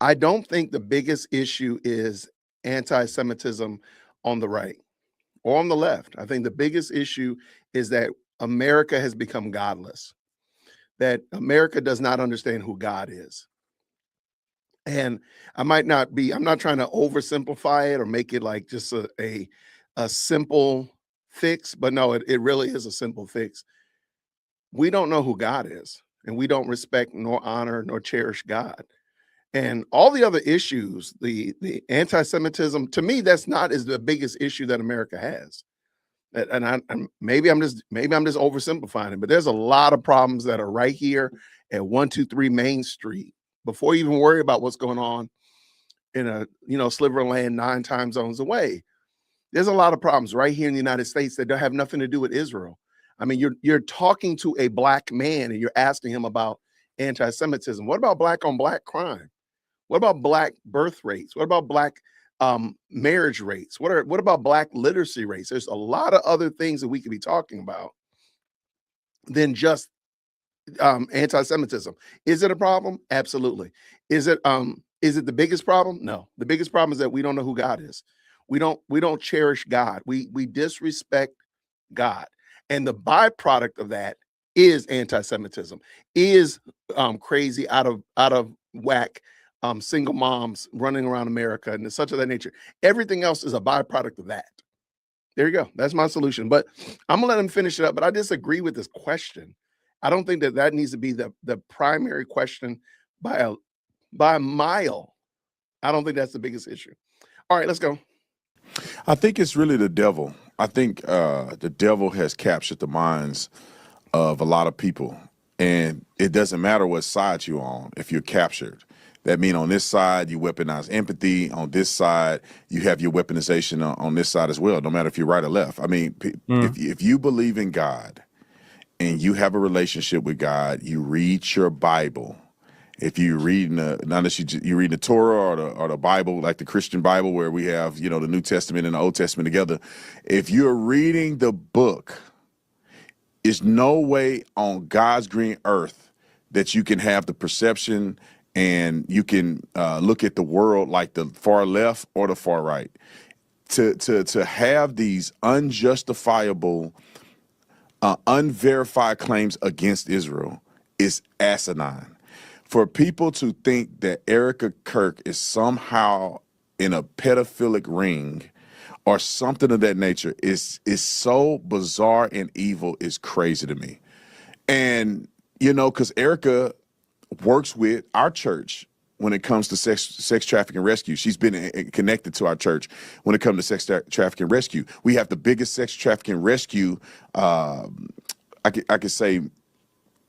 I don't think the biggest issue is anti-Semitism on the right or on the left. I think the biggest issue is that America has become godless, that America does not understand who God is. And I'm not trying to oversimplify it or make it like just a simple fix, but no, it really is a simple fix. We don't know who God is, and we don't respect nor honor nor cherish God. And all the other issues, the anti-Semitism, to me, that's not is the biggest issue that America has. Maybe I'm just oversimplifying it, but there's a lot of problems that are right here at 123 Main Street before you even worry about what's going on in a sliver of land 9 time zones away. There's a lot of problems right here in the United States that don't have nothing to do with Israel. I mean, you're talking to a black man and you're asking him about anti-Semitism. What about black on black crime? What about black birth rates? What about black marriage rates? What about black literacy rates? There's a lot of other things that we could be talking about than just anti-Semitism. Is it a problem? Absolutely. Is it the biggest problem? No. The biggest problem is that we don't know who God is. We don't cherish God. We disrespect God. And the byproduct of that is anti-Semitism, is crazy out of whack single moms running around America and such of that nature. Everything else is a byproduct of that. There you go. That's my solution. But I'm gonna let him finish it up. But I disagree with this question. I don't think that needs to be the primary question by a mile. I don't think that's the biggest issue. All right, let's go. I think it's really the devil. I think the devil has captured the minds of a lot of people. And it doesn't matter what side you're on if you're captured. That means on this side, you weaponize empathy. On this side, you have your weaponization on this side as well, no matter if you're right or left. I mean, if you believe in God and you have a relationship with God, you read your Bible. If you read not unless you read the Torah or the Bible, like the Christian Bible, where we have the New Testament and the Old Testament together. If you're reading the book, there's no way on God's green earth that you can have the perception and you can look at the world like the far left or the far right. To have these unjustifiable, unverified claims against Israel is asinine. For people to think that Erica Kirk is somehow in a pedophilic ring or something of that nature is so bizarre and evil, is crazy to me. And, because Erica works with our church when it comes to sex trafficking rescue. She's been connected to our church when it comes to sex trafficking rescue. We have the biggest sex trafficking rescue, I could say,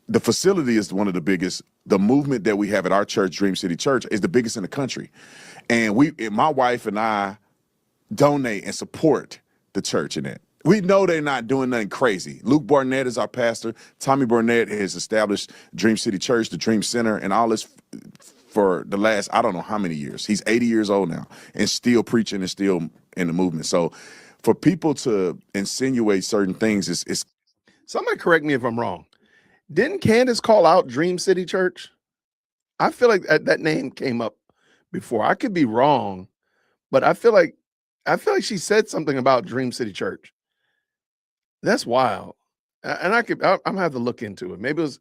the facility is one of the biggest. The movement that we have at our church, Dream City Church, is the biggest in the country. And my wife and I donate and support the church in that. We know they're not doing nothing crazy. Luke Barnett is our pastor. Tommy Barnett has established Dream City Church, the Dream Center, and all this for the last, I don't know how many years. He's 80 years old now and still preaching and still in the movement. So for people to insinuate certain things is Somebody correct me if I'm wrong. Didn't Candace call out Dream City Church? I feel like that name came up before. I could be wrong, but I feel like she said something about Dream City Church. That's wild. And I'm gonna have to look into it. Maybe it was,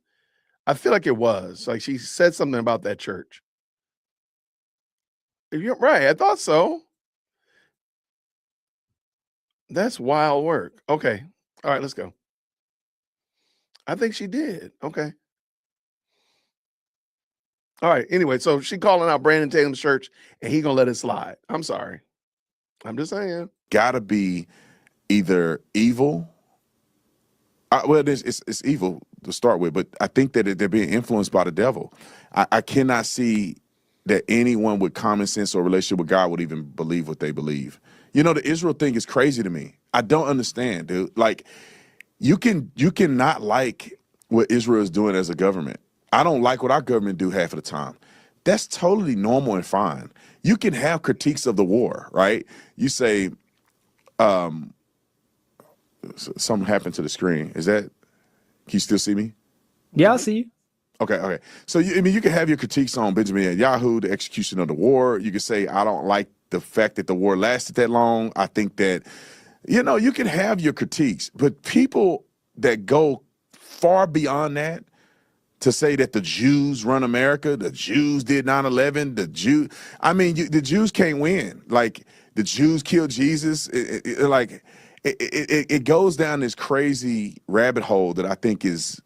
I feel like it was like she said something about that church. You're right. I thought so. That's wild work. Okay. All right, let's go. I think she did. Okay. All right. Anyway, so she calling out Brandon Tatum's church and he gonna let it slide. I'm sorry. I'm just saying. Gotta be either evil. It's evil to start with, but I think that they're being influenced by the devil. I cannot see that anyone with common sense or relationship with God would even believe what they believe. The Israel thing is crazy to me. I don't understand, dude. Like, you cannot like what Israel is doing as a government. I don't like what our government do half of the time. That's totally normal and fine. You can have critiques of the war, right? You say, something happened to the screen. Can you still see me? Yeah, I see you. Okay. So, you can have your critiques on Benjamin Netanyahu, the execution of the war. You can say, I don't like the fact that the war lasted that long. I think that, you can have your critiques, but people that go far beyond that to say that the Jews run America, the Jews did 9/11, the Jews can't win. Like, the Jews killed Jesus. It goes down this crazy rabbit hole that I think is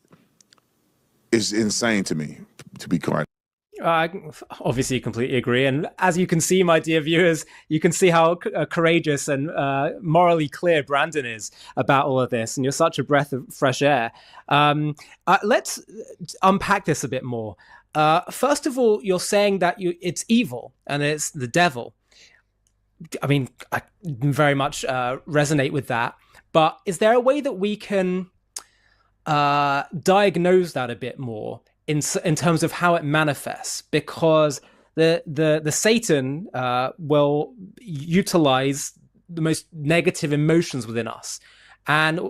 insane to me, to be quite. I obviously completely agree. And as you can see, my dear viewers, you can see how courageous and morally clear Brandon is about all of this. And you're such a breath of fresh air. Let's unpack this a bit more. First of all, you're saying that it's evil and it's the devil. I mean, I very much resonate with that. But is there a way that we can diagnose that a bit more in terms of how it manifests? Because the Satan will utilize the most negative emotions within us. And,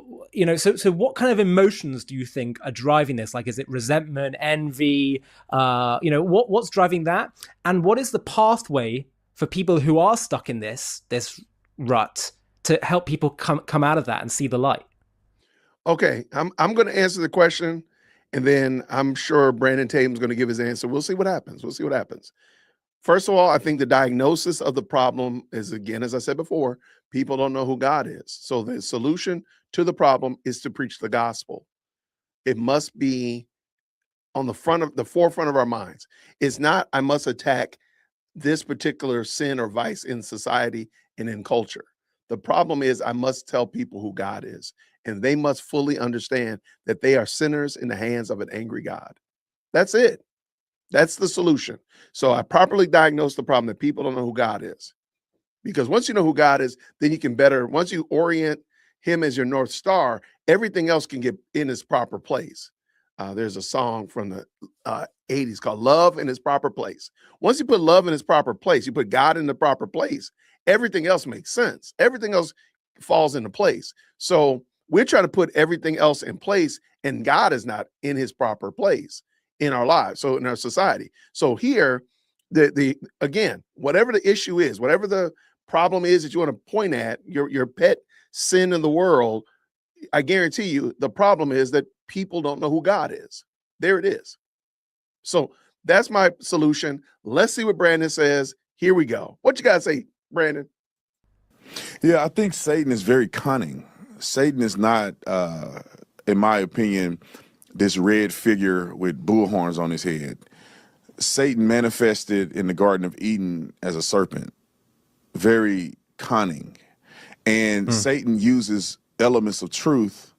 so what kind of emotions do you think are driving this? Like, is it resentment, envy? What's driving that? And what is the pathway for people who are stuck in this rut to help people come out of that and see the light? Okay, I'm going to answer the question, and then I'm sure Brandon Tatum's going to give his answer. We'll see what happens. First of all, I think the diagnosis of the problem is, again, as I said before, people don't know who God is. So the solution to the problem is to preach the gospel. It must be on the forefront of our minds. It's not, I must attack this particular sin or vice in society and in culture. The problem is, I must tell people who God is, and they must fully understand that they are sinners in the hands of an angry God. That's it. That's the solution. So I properly diagnose the problem that people don't know who God is. Because once you know who God is, then you can once you orient him as your North Star, everything else can get in its proper place. There's a song from the 80s called Love in Its Proper Place. Once you put love in its proper place, you put God in the proper place, everything else makes sense. Everything else falls into place. So we're trying to put everything else in place, and God is not in his proper place in our lives, so in our society. So here, again, whatever the issue is, whatever the problem is that you want to point at, your pet sin in the world, I guarantee you the problem is that people don't know who God is. There it is. So that's my solution. Let's see what Brandon says. Here we go. What you guys say, Brandon? Yeah, I think Satan is very cunning. Satan is not, in my opinion, this red figure with bull horns on his head. Satan manifested in the Garden of Eden as a serpent, very cunning. And Satan uses elements of truth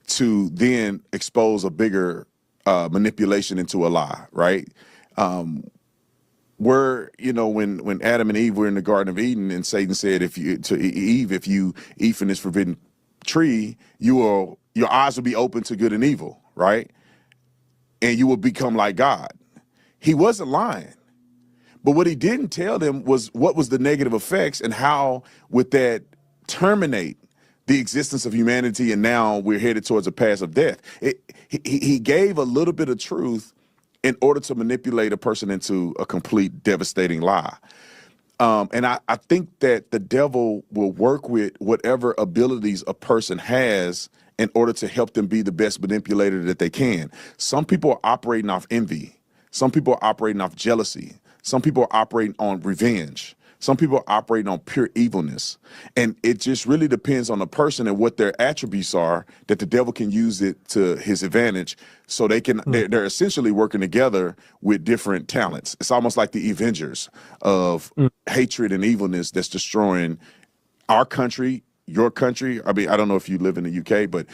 to then expose a bigger manipulation into a lie, right? When Adam and Eve were in the Garden of Eden, and Satan said, if you eat from this forbidden tree, your eyes will be open to good and evil, right? And you will become like God. He wasn't lying. But what he didn't tell them was what was the negative effects and how would that terminate the existence of humanity, and now we're headed towards a path of death. He gave a little bit of truth in order to manipulate a person into a complete devastating lie. And I think that the devil will work with whatever abilities a person has in order to help them be the best manipulator that they can. Some people are operating off envy. Some people are operating off jealousy. Some people are operating on revenge. Some people are operating on pure evilness. And it just really depends on the person and what their attributes are that the devil can use it to his advantage. So they're essentially working together with different talents. It's almost like the Avengers of hatred and evilness that's destroying our country, your country. I mean, I don't know if you live in the UK, but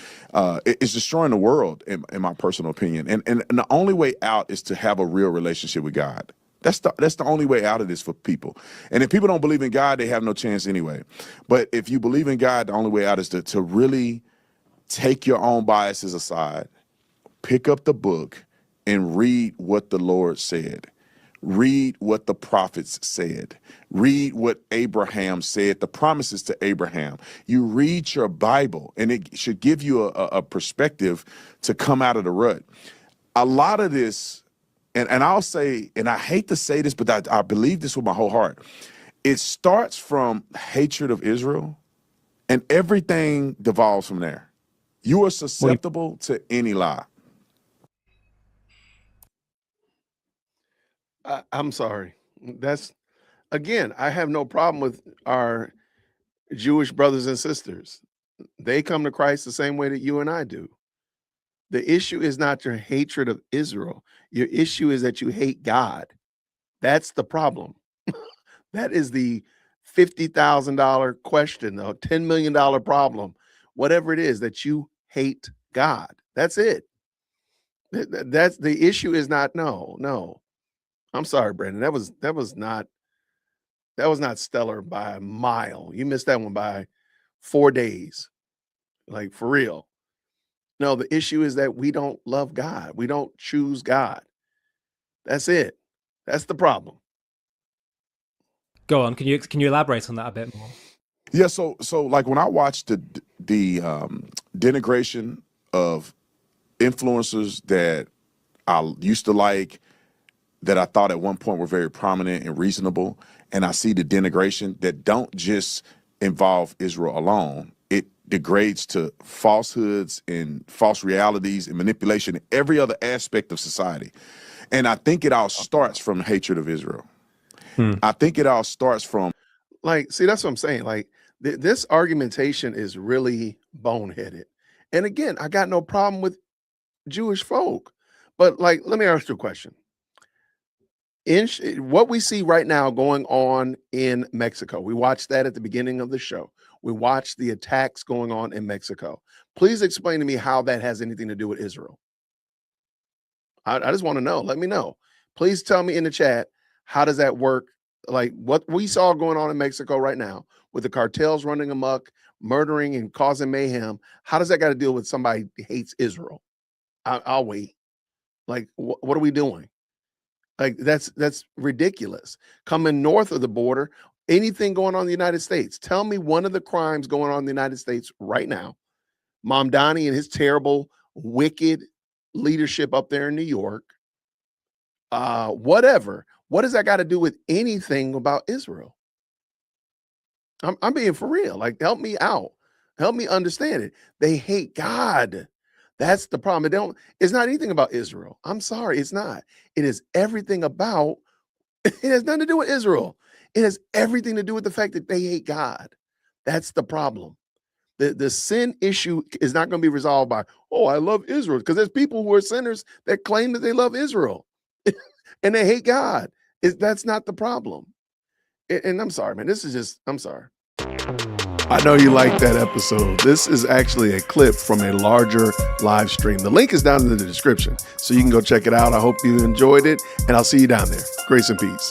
it's destroying the world, in my personal opinion. And the only way out is to have a real relationship with God. That's the only way out of this for people. And if people don't believe in God, they have no chance anyway. But if you believe in God, the only way out is to really take your own biases aside, pick up the book, and read what the Lord said. Read what the prophets said. Read what Abraham said, the promises to Abraham. You read your Bible, and it should give you a perspective to come out of the rut. a lot of this, and I'll say, and I hate to say this, but I believe this with my whole heart. It starts from hatred of Israel, and everything devolves from there. You are susceptible to any lie. I'm sorry. That's again, I have no problem with our Jewish brothers and sisters. They come to Christ the same way that you and I do. The issue is not your hatred of Israel. Your issue is that you hate God. That's the problem. That is the $50,000 question, the $10 million problem, whatever it is, that you hate God. That's it. That's the issue. Is not no. I'm sorry, Brandon. That was not stellar by a mile. You missed that one by 4 days. Like, for real. No, the issue is that we don't love God. We don't choose God. That's it. That's the problem. Go on. Can you elaborate on that a bit more? Yeah. So like when I watched the denigration of influencers that I used to like, that I thought at one point were very prominent and reasonable, and I see the denigration that don't just involve Israel alone. It degrades to falsehoods and false realities and manipulation in every other aspect of society. And I think it all starts from hatred of Israel. I think it all starts from, like, see, that's what I'm saying. Like, this argumentation is really boneheaded. And again, I got no problem with Jewish folk, but like, let me ask you a question. What we see right now going on in Mexico, we watched that at the beginning of the show. We watched the attacks going on in Mexico. Please explain to me how that has anything to do with Israel. I just want to know. Let me know. Please tell me in the chat, how does that work? Like, what we saw going on in Mexico right now with the cartels running amok, murdering and causing mayhem. How does that got to deal with somebody who hates Israel? I'll wait. Like, what are we doing? Like, that's ridiculous. Coming north of the border, anything going on in the United States. Tell me one of the crimes going on in the United States right now. Mamdani and his terrible, wicked leadership up there in New York. Whatever. What does that got to do with anything about Israel? I'm being for real. Like, help me out. Help me understand it. They hate God. That's the problem. It's not anything about Israel. I'm sorry, it's not. It is everything about, it has nothing to do with Israel. It has everything to do with the fact that they hate God. That's the problem. The sin issue is not going to be resolved by, oh, I love Israel. Because there's people who are sinners that claim that they love Israel and they hate God. That's not the problem. And I'm sorry, man. I'm sorry. I know you liked that episode. This is actually a clip from a larger live stream. The link is down in the description, so you can go check it out. I hope you enjoyed it, and I'll see you down there. Grace and peace.